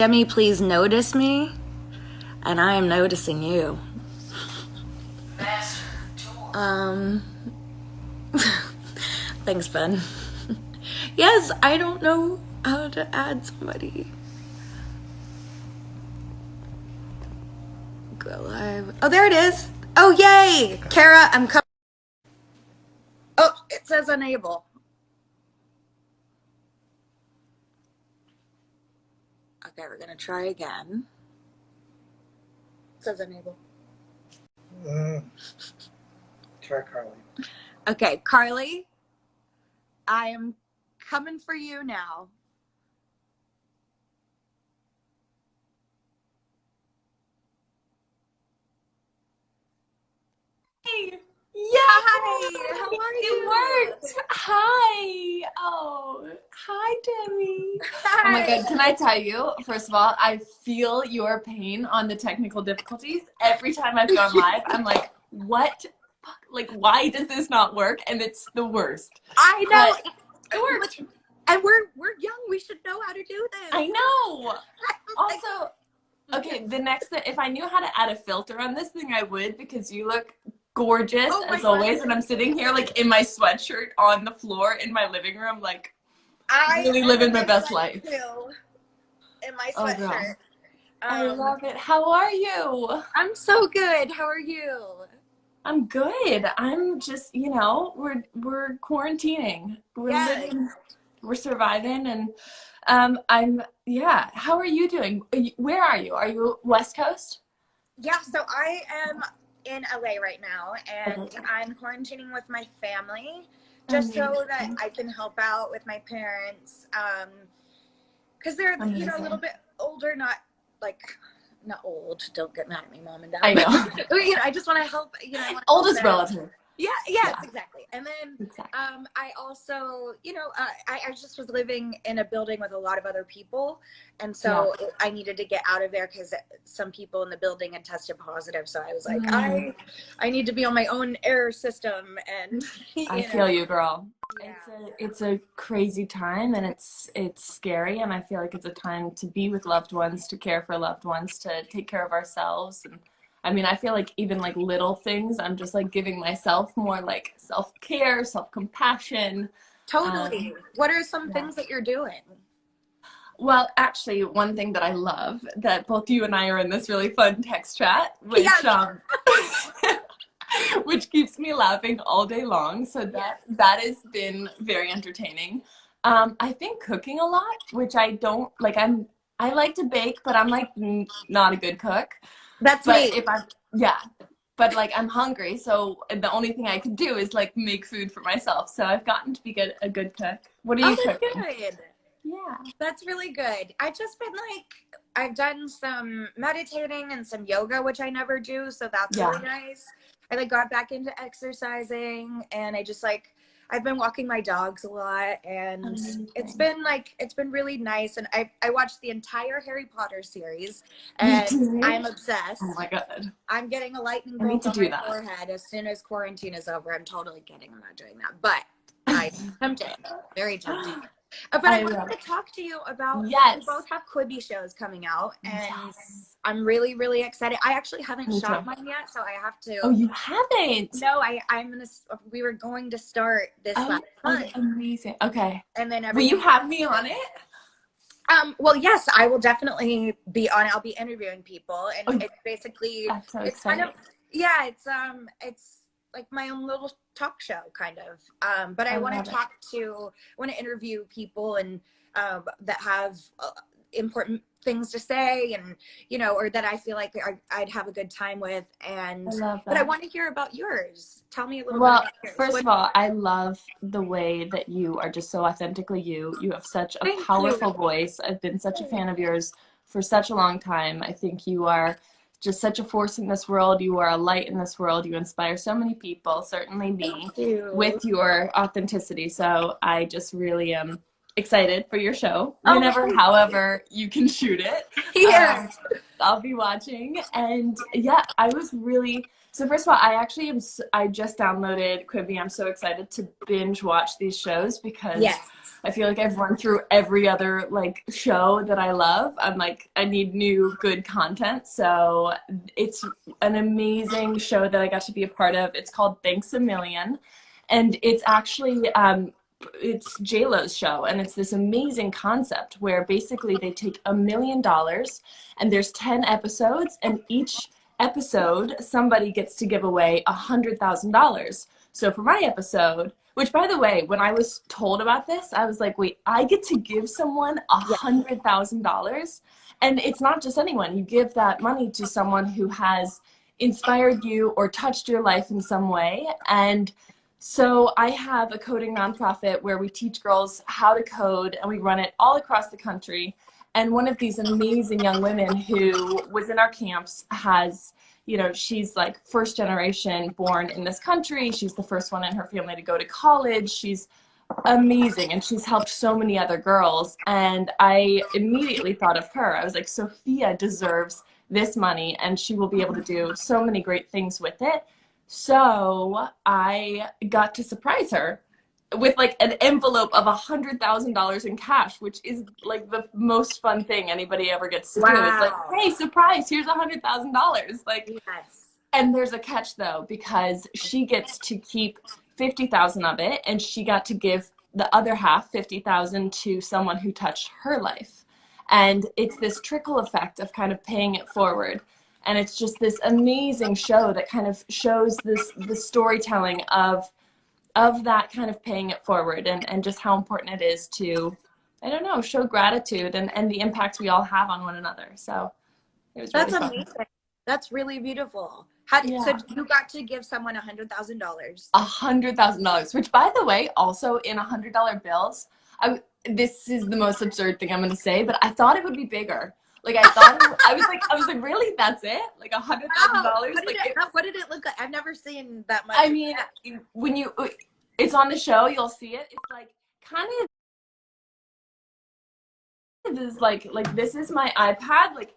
Demi, please notice me, and I am noticing you. Um, thanks, Ben. Yes, I don't know how to add somebody. Go live. Oh, there it is. Oh, yay! Kara, I'm coming. Oh, it says unable. Okay, we're gonna try again. It says unable. Try Carly. Okay, Carly, I am coming for you now. Hey. Yeah. Hi, how are It you? worked. Hi. Oh, hi, Demi. Hi. Oh my God. Can I tell you, first of all, I feel your pain on the technical difficulties. Every time I've gone live, I'm like, what? Like, why does this not work? And it's the worst. I know. But it worked. And we're young. We should know how to do this. I know. Also, okay, the next thing, if I knew how to add a filter on this thing, I would, because you look gorgeous as always, and I'm sitting here like in my sweatshirt on the floor in my living room, like really living my best life. In my Oh, sweatshirt. girl. I love it. How are you? I'm so good. How are you? I'm good. I'm just, we're quarantining. We're living, we're surviving, and how are you doing? Where are you? Are you West Coast? Yeah, so I am in LA right now, and Okay. I'm quarantining with my family just so that I can help out with my parents, because they're a little bit older, not old. Don't get mad at me, mom and dad. I know. I just want to help. Old is relative. Yes, exactly. And then I also, I just was living in a building with a lot of other people. And so I needed to get out of there because some people in the building had tested positive. So I was like, I need to be on my own air system. And I feel you, girl. Yeah. It's a crazy time, and it's scary, and I feel like it's a time to be with loved ones, to care for loved ones, to take care of ourselves. And I mean, I feel like even like little things, I'm just like giving myself more like self-care, self-compassion. Totally. What are some things that you're doing? Well, actually, one thing that I love, that both you and I are in this really fun text chat, which which keeps me laughing all day long. So that has been very entertaining. I think cooking a lot, which I don't like. I like to bake, but I'm like not a good cook. That's But me. if I'm but like I'm hungry, so the only thing I can do is like make food for myself. So I've gotten to be a good cook. What are you cooking? Good. Yeah, that's really good. I've just been I've done some meditating and some yoga, which I never do, so that's really nice. I got back into exercising, and I've been walking my dogs a lot, and it's been really nice. And I watched the entire Harry Potter series, and I'm obsessed. Oh my God. I'm getting a lightning bolt on my forehead as soon as quarantine is over. I'm totally kidding. I'm not doing that, but I'm tempted. Very tempted. But I wanted to talk to you about, we both have Quibi shows coming out, and I'm really, really excited. I actually haven't shot mine yet, so I have to. Oh, you haven't? No, we were going to start this last month. Amazing. Okay. And then will you have me on it? Well, yes, I will definitely be on it. I'll be interviewing people, and it's basically, it's kind of, it's like my own little talk show kind of. But I want to interview people and that have important things to say, and or that I feel like I'd have a good time with. And but I want to hear about yours. Tell me a little bit about yours. First of all, I love the way that you are just so authentically you. You have such a powerful voice. I've been such a fan of yours for such a long time. I think you are just such a force in this world. You are a light in this world. You inspire so many people, certainly me, with your authenticity. So I just really am excited for your show, whenever, however you can shoot it. Yes. I'll be watching. And yeah, I was really, so first of all, I just downloaded Quibi. I'm so excited to binge watch these shows because Yes. I feel like I've run through every other like show that I love. I'm like, I need new good content. So it's an amazing show that I got to be a part of. It's called Thanks a Million. And it's actually, it's J-Lo's show. And it's this amazing concept where basically they take $1 million and there's 10 episodes, and each episode somebody gets to give away $100,000. So for my episode, which by the way, when I was told about this, I was like, wait, I get to give someone $100,000? And it's not just anyone. You give that money to someone who has inspired you or touched your life in some way. And so I have a coding nonprofit where we teach girls how to code, and we run it all across the country. And one of these amazing young women who was in our camps has, you know, she's like first generation born in this country. She's the first one in her family to go to college. She's amazing, and she's helped so many other girls. And I immediately thought of her. I was like, Sophia deserves this money, and she will be able to do so many great things with it. So I got to surprise her with like an envelope of $100,000 in cash, which is like the most fun thing anybody ever gets to do. It's like, hey, surprise, here's $100,000. Like, yes. And there's a catch though, because she gets to keep 50,000 of it, and she got to give the other half, 50,000, to someone who touched her life. And it's this trickle effect of kind of paying it forward. And it's just this amazing show that kind of shows the storytelling of that kind of paying it forward, and just how important it is to, I don't know, show gratitude and the impact we all have on one another. So it was really That's fun. amazing. That's really beautiful. So you got to give someone $100,000. $100,000, which by the way, also in $100 bills, this is the most absurd thing I'm going to say, but I thought it would be bigger. Like I thought, I was like, really? That's it? Like $100,000? What did it look like? I've never seen that much. I mean, when it's on the show, you'll see it. It's like kind of is like this is my iPad. Like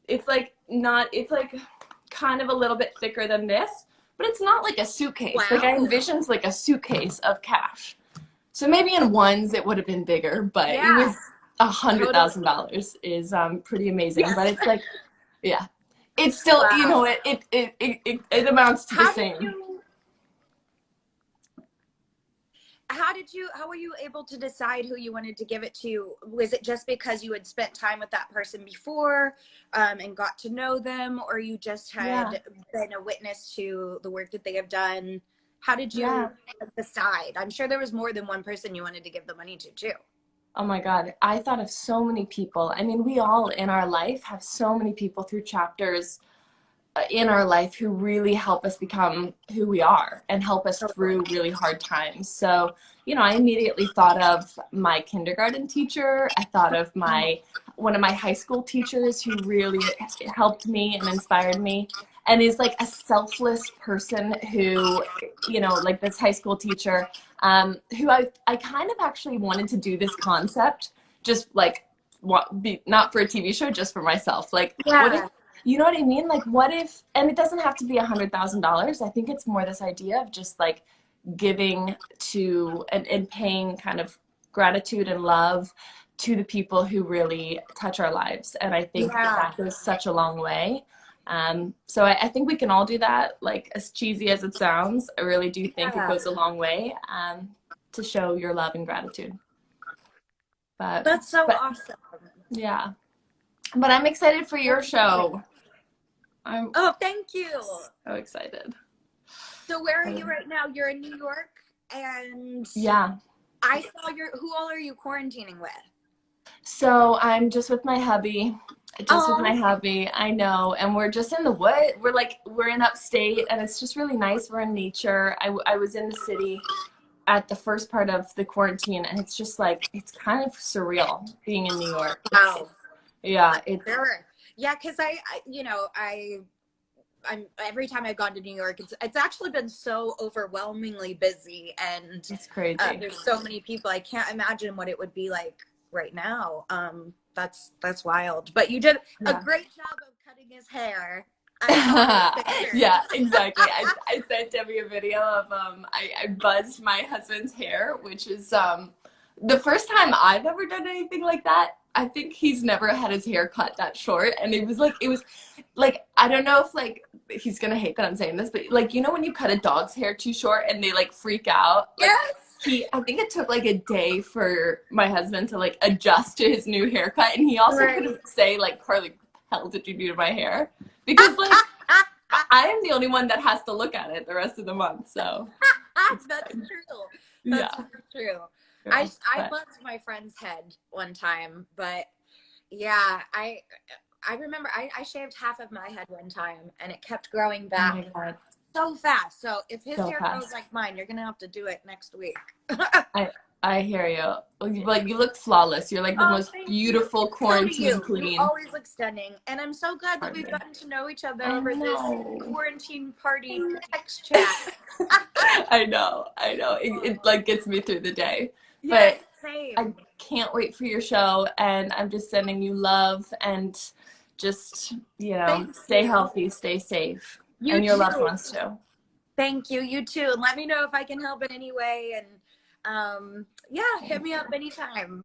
it's like not. It's like kind of a little bit thicker than this, but it's not like a suitcase. Wow. Like I envisioned like a suitcase of cash. So maybe in ones it would have been bigger, but it was $100,000 is pretty amazing. But it's like, yeah, it's still you know it amounts to the same. How were you able to decide who you wanted to give it to? Was it just because you had spent time with that person before and got to know them, or you just had been a witness to the work that they have done? How did you decide? I'm sure there was more than one person you wanted to give the money to too. Oh my God, I thought of so many people. I mean, we all in our life have so many people through chapters in our life who really help us become who we are and help us through really hard times. So, you know, I immediately thought of my kindergarten teacher. I thought of one of my high school teachers who really helped me and inspired me, and is like a selfless person who, you know, like this high school teacher, who I kind of actually wanted to do this concept just like not for a TV show, just for myself. Like, what if, you know what I mean? Like, what if, and it doesn't have to be $100,000. I think it's more this idea of just like giving to and paying kind of gratitude and love to the people who really touch our lives. And I think that goes such a long way. So I think we can all do that. Like, as cheesy as it sounds, I really do think it goes a long way to show your love and gratitude. But that's so awesome. Yeah. But I'm excited for your show. Oh, thank you. So excited. So where are you right now? You're in New York, and I saw who all are you quarantining with? So I'm just with my hubby. I know. And we're just in the wood. We're in upstate, and it's just really nice. We're in nature. I was in the city at the first part of the quarantine, and it's just like, it's kind of surreal being in New York. Wow. Yeah. Yeah, because I'm every time I've gone to New York, it's actually been so overwhelmingly busy, and it's crazy. There's so many people. I can't imagine what it would be like right now. that's wild. But you did a great job of cutting his hair. Yeah, exactly. I sent Debbie a video of I buzzed my husband's hair, which is the first time I've ever done anything like that. I think he's never had his hair cut that short, and it was like I don't know if like he's gonna hate that I'm saying this, but like, you know when you cut a dog's hair too short and they like freak out? Like, Yes. I think it took like a day for my husband to like adjust to his new haircut, and he also couldn't say like, Carly, what the hell did you do to my hair? Because like I am the only one that has to look at it the rest of the month, so that's true. That's true. I buzzed my friend's head one time, but yeah, I remember I shaved half of my head one time, and it kept growing back. Oh my God. So fast. So if his hair fast. grows like mine, you're gonna have to do it next week. I hear you. Like, you look flawless. You're like the most beautiful quarantine queen. You always look stunning, and I'm so glad that we've gotten to know each other over this quarantine party text chat. I know. It like gets me through the day. Yes, but same. I can't wait for your show, and I'm just sending you love, and just, you know, stay healthy, stay safe, and your loved ones too. Thank you. You too. And let me know if I can help in any way. And yeah, hit me up anytime.